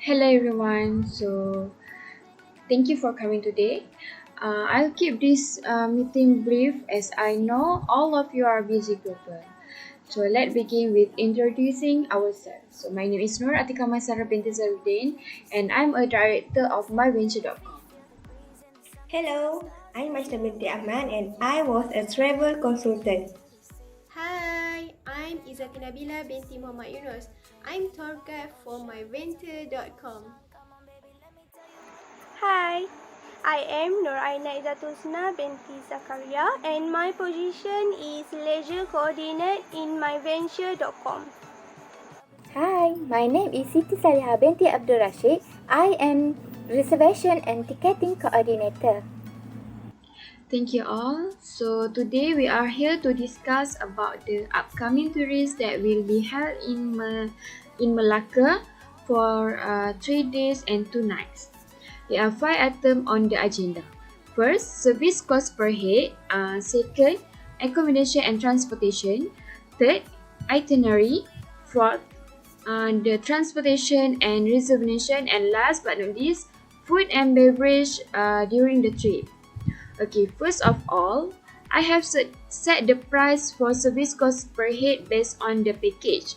Hello everyone. Thank you for coming today. I'll keep this meeting brief as I know all of you are busy people. So let's begin with introducing ourselves. So my name is Nur Atika Maisara binti Zarudin and I'm a director of myventure.com. Hello, I'm Master Binti Ahmad and I was a travel consultant. Hi, I'm Izati Nabila binti Muhammad Yunus. I'm tour guide for myventure.com. Hi, I am Nur Aina Izzatusna binti Zakaria and my position is leisure coordinate in myventure.com. Hi, my name is Siti Saliha binti Abdul Rashid. I am reservation and ticketing coordinator. Thank you all. So today we are here to discuss about the upcoming tours that will be held in Malacca for 3 days and 2 nights. There are 5 items on the agenda. First, service cost per head. Second, accommodation and transportation. Third, itinerary. Fourth, the transportation and reservation. And last but not least, food and beverage during the trip. Okay, first of all, I have set the price for service cost per head based on the package.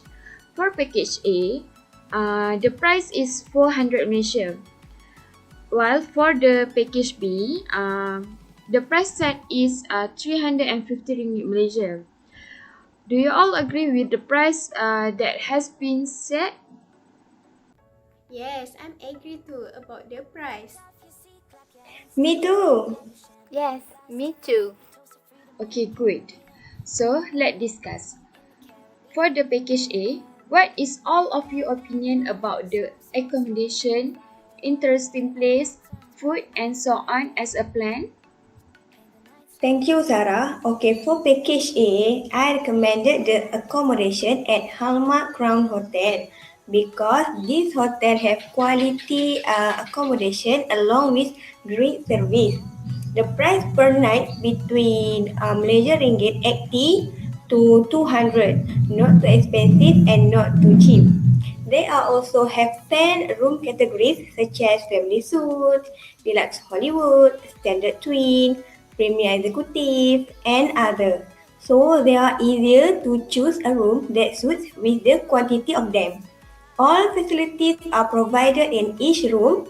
For package A, the price is 400 Malaysia. While for the package B, the price set is 350 ringgit Malaysia. Do you all agree with the price that has been set? Yes, I'm agree too about the price. Me too. Yes, me too. Okay, good. So let's discuss. For the package A, what is all of your opinion about the accommodation, interesting place, food and so on as a plan? Thank you, Sarah. Okay, for package A, I recommended the accommodation at Hallmark Crown Hotel because this hotel have quality accommodation along with great service. The price per night between Malaysia ringgit 80 to 200, not too expensive and not too cheap. They are also have 10 room categories such as family suite, deluxe Hollywood, standard twin, premier executive, and other. So they are easier to choose a room that suits with the quantity of them. All facilities are provided in each room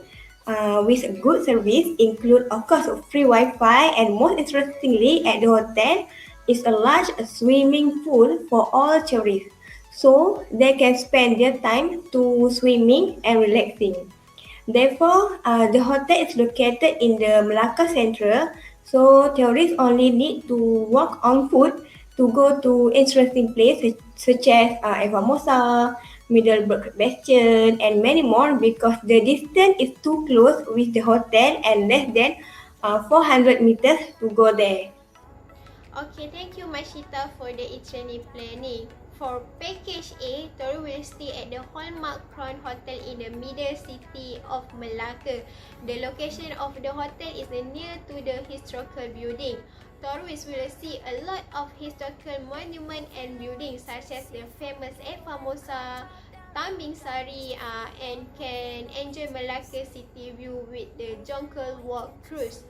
with good service, include of course free Wi-Fi, and most interestingly at the hotel is a large swimming pool for all tourists, so they can spend their time to swimming and relaxing. Therefore, the hotel is located in the Malacca Central, so tourists only need to walk on foot to go to interesting places such as Eva Mosa, Middleburg Bastion, and many more because the distance is too close with the hotel and less than 400 meters to go there. Okay, thank you Mashita for the itinerary planning. For package A, tour will stay at the Hallmark Crown Hotel in the middle city of Malacca. The location of the hotel is near to the historical building. Tourists will see a lot of historical monuments and buildings such as the famous Eva Mosa, Tambing Sari, and can enjoy Malacca city view with the Jonker Walk cruise.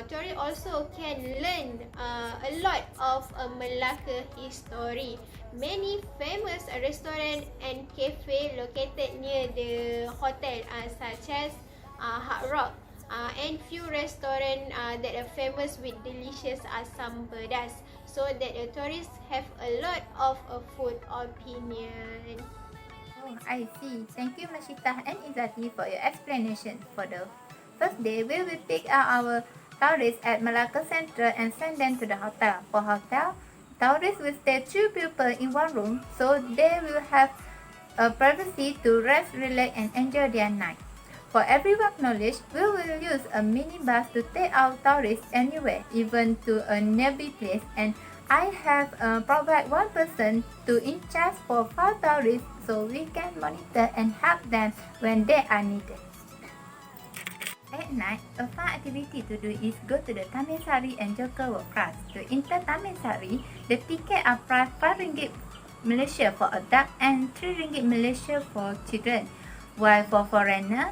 Tourists also can learn a lot of Malacca history. Many famous restaurants and cafe located near the hotel such as Hard Rock and few restaurants that are famous with delicious asam pedas, so that the tourists have a lot of food opinion. Oh, I see. Thank you, Mashita and Izati, for your explanation. For the first day, we will pick out our tourists at Malacca Central and send them to the hotel. For hotel, tourists will stay 2 people in one room, so they will have a privacy to rest, relax, and enjoy their night. For everyone's knowledge, we will use a minibus to take our tourists anywhere, even to a nearby place, and I have provide one person to in charge for 5 tourists so we can monitor and help them when they are needed. At night, a fun activity to do is go to the Taminsari and Joker World Class. To enter Taminsari, the ticket are priced 5 ringgit Malaysia for adult and 3 ringgit Malaysia for children. while for foreigner,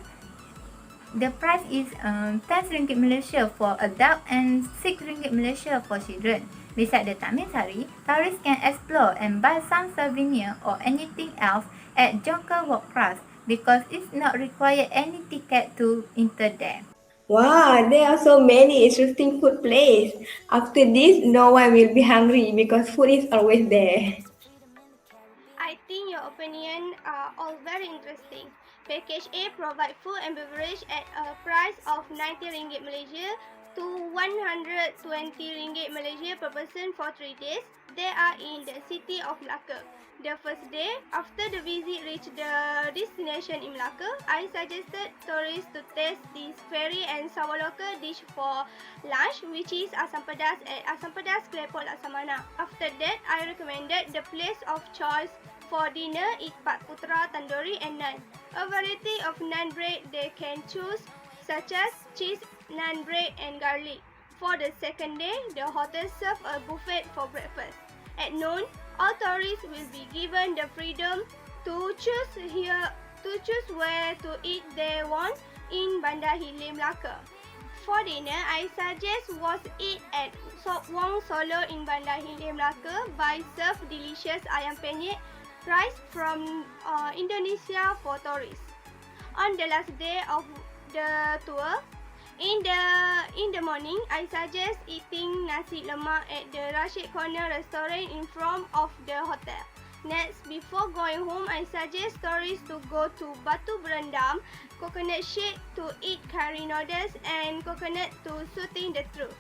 the price is 10 ringgit Malaysia for adult and 6 ringgit Malaysia for children. Beside the Taman Sari, tourists can explore and buy some souvenir or anything else at Jonker Walk Cross because it's not required any ticket to enter there. Wow, there are so many interesting food places. After this, no one will be hungry because food is always there. I think your opinion are all very interesting. Package A provides food and beverage at a price of 90 ringgit Malaysia to 120 ringgit Malaysia per person for 3 days. They are in the city of Melaka. The first day, after the visit reached the destination in Melaka, I suggested tourists to taste this ferry and Sawaloka dish for lunch, which is Asam Pedas at Asam Pedas Klepot Laksamana. After that, I recommended the place of choice for dinner is Pak Putra Tandoori and Naan. A variety of naan bread they can choose, such as cheese, naan bread and garlic. For the second day, the hotel served a buffet for breakfast. At noon, all tourists will be given the freedom to choose where to eat they want in Bandar Hilir Melaka. For dinner, I suggest was eat at Sop Wong Solo in Bandar Hilir Melaka by serve delicious ayam penyet rice from Indonesia for tourists. On the last day of the tour, in the morning, I suggest eating nasi lemak at the Rashid Corner restaurant in front of the hotel. Next, before going home, I suggest tourists to go to Batu Berendam, Coconut Shake to eat curry noodles and coconut to soothing the throat.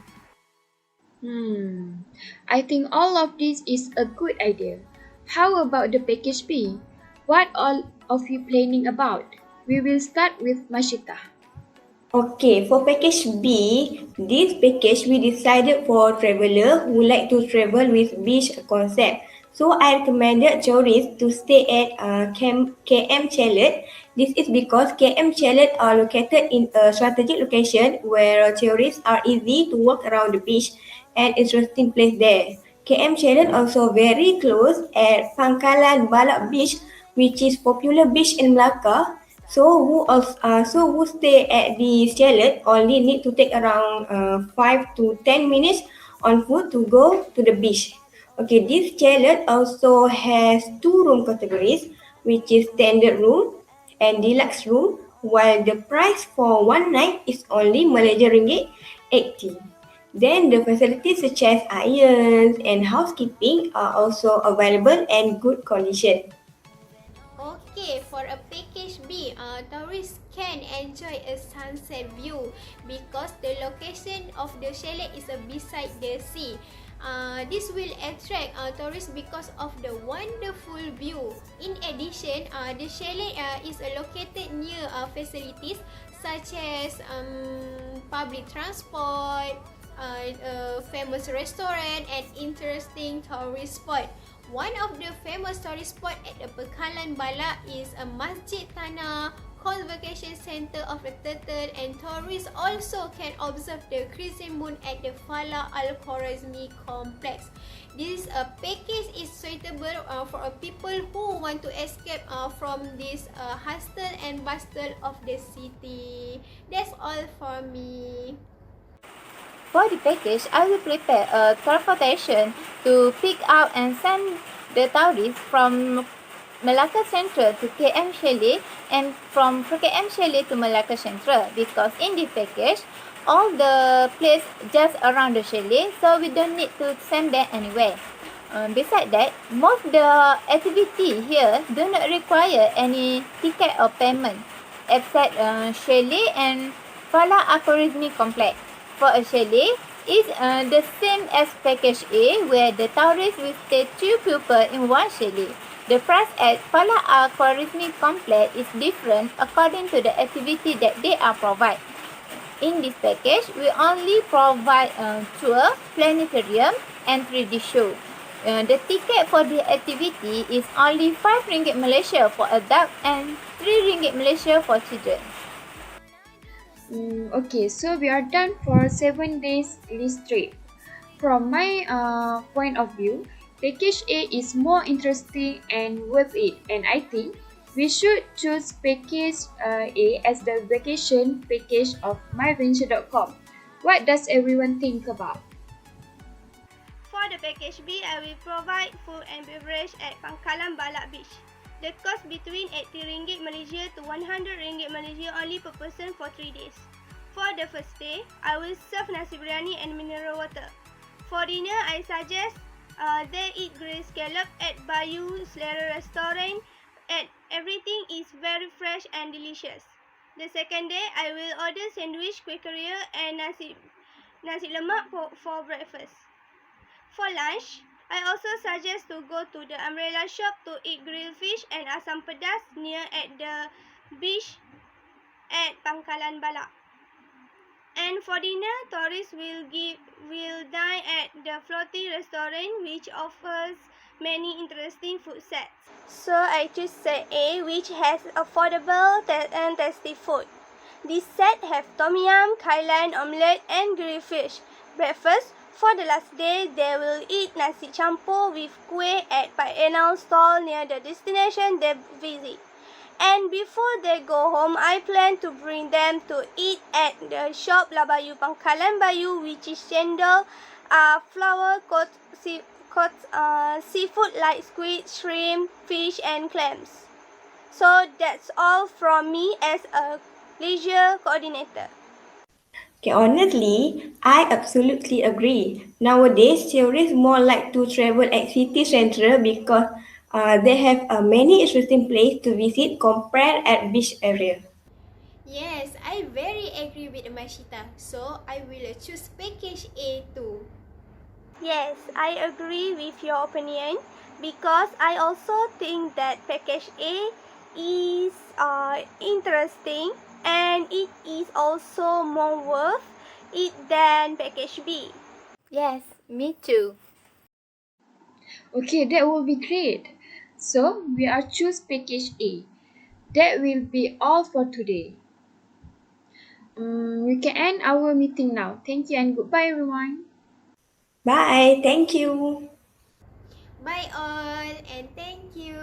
I think all of this is a good idea. How about the package B? What all of you planning about? We will start with Mashita. Okay, for package B, this package we decided for traveler who like to travel with beach concept. So I recommended tourists to stay at KM Chalet. This is because KM Chalet are located in a strategic location where tourists are easy to walk around the beach and interesting place there. KM Chalet also very close at Pangkalan Balak Beach, which is popular beach in Melaka. So who stay at the chalet only need to take around 5 to 10 minutes on foot to go to the beach. Okay, this chalet also has two room categories, which is standard room and deluxe room, while the price for one night is only Malaysia ringgit 80. Then the facilities such as irons and housekeeping are also available and good condition. Okay, for a package B, tourists can enjoy a sunset view because the location of the chalet is beside the sea. This will attract tourists because of the wonderful view. In addition, the chalet is located near facilities such as public transport, a famous restaurant and interesting tourist spot. One of the famous tourist spot at the Pangkalan Balak is a Masjid Tanah, Convocation Center of the Turtle, and tourists also can observe the crescent moon at the Fala Al-Khwarizmi complex. This package is suitable for people who want to escape from this hustle and bustle of the city. That's all for me. For the package, I will prepare a transportation to pick up and send the tourists from Melaka Central to KM Chalet and from KM Chalet to Melaka Central because in the package, all the place just around the chalet, so we don't need to send them anywhere. Besides that, most the activity here do not require any ticket or payment except chalet and Fala Al-Khwarizmi complex. For a chalet, is the same as package A where the tourists will stay 2 people in one chalet. The price at Fala Al-Khwarizmi complex is different according to the activity that they are provide. In this package, we only provide tour, planetarium and 3D show. The ticket for the activity is only 5 ringgit Malaysia for adult and 3 ringgit Malaysia for children. Okay, so we are done for 7 days list trip. From my point of view, package A is more interesting and worth it, and I think We should choose package A as the vacation package of myventure.com. What does everyone think about? For the package B, I will provide food and beverage at Pangkalan Balak Beach. The cost between RM80 Malaysia to RM100 Malaysia only per person for 3 days. For the first day, I will serve nasi biryani and mineral water. For dinner, I suggest they eat grilled scallop at Bayou Selera restaurant. And everything is very fresh and delicious. The second day, I will order sandwich, kuih and nasi lemak for breakfast. For lunch, I also suggest to go to the umbrella shop to eat grilled fish and asam pedas near at the beach at Pangkalan Balak. And for dinner, tourists will dine at the Floating restaurant, which offers many interesting food sets. So I choose set A, which has affordable and tasty food. This set have tom yum, kailan omelette and grilled fish. Breakfast, for the last day, they will eat nasi campur with kuih at Pak Enal stall near the destination they visit. And before they go home, I plan to bring them to eat at the shop Labayu Pangkalan Bayu, which is chendol, flour coat seafood like squid, shrimp, fish and clams. So that's all from me as a leisure coordinator. Okay, honestly, I absolutely agree. Nowadays, tourists more like to travel at city center because they have many interesting places to visit compared at beach area. Yes, I very agree with Mashita. So I will choose package A too. Yes, I agree with your opinion because I also think that package A is interesting and it is also more worth it than package B. Yes, me too. Okay, that will be great. So we are choose package A. That will be all for today. We can end our meeting now. Thank you and goodbye, everyone. Bye, thank you. Bye all and thank you.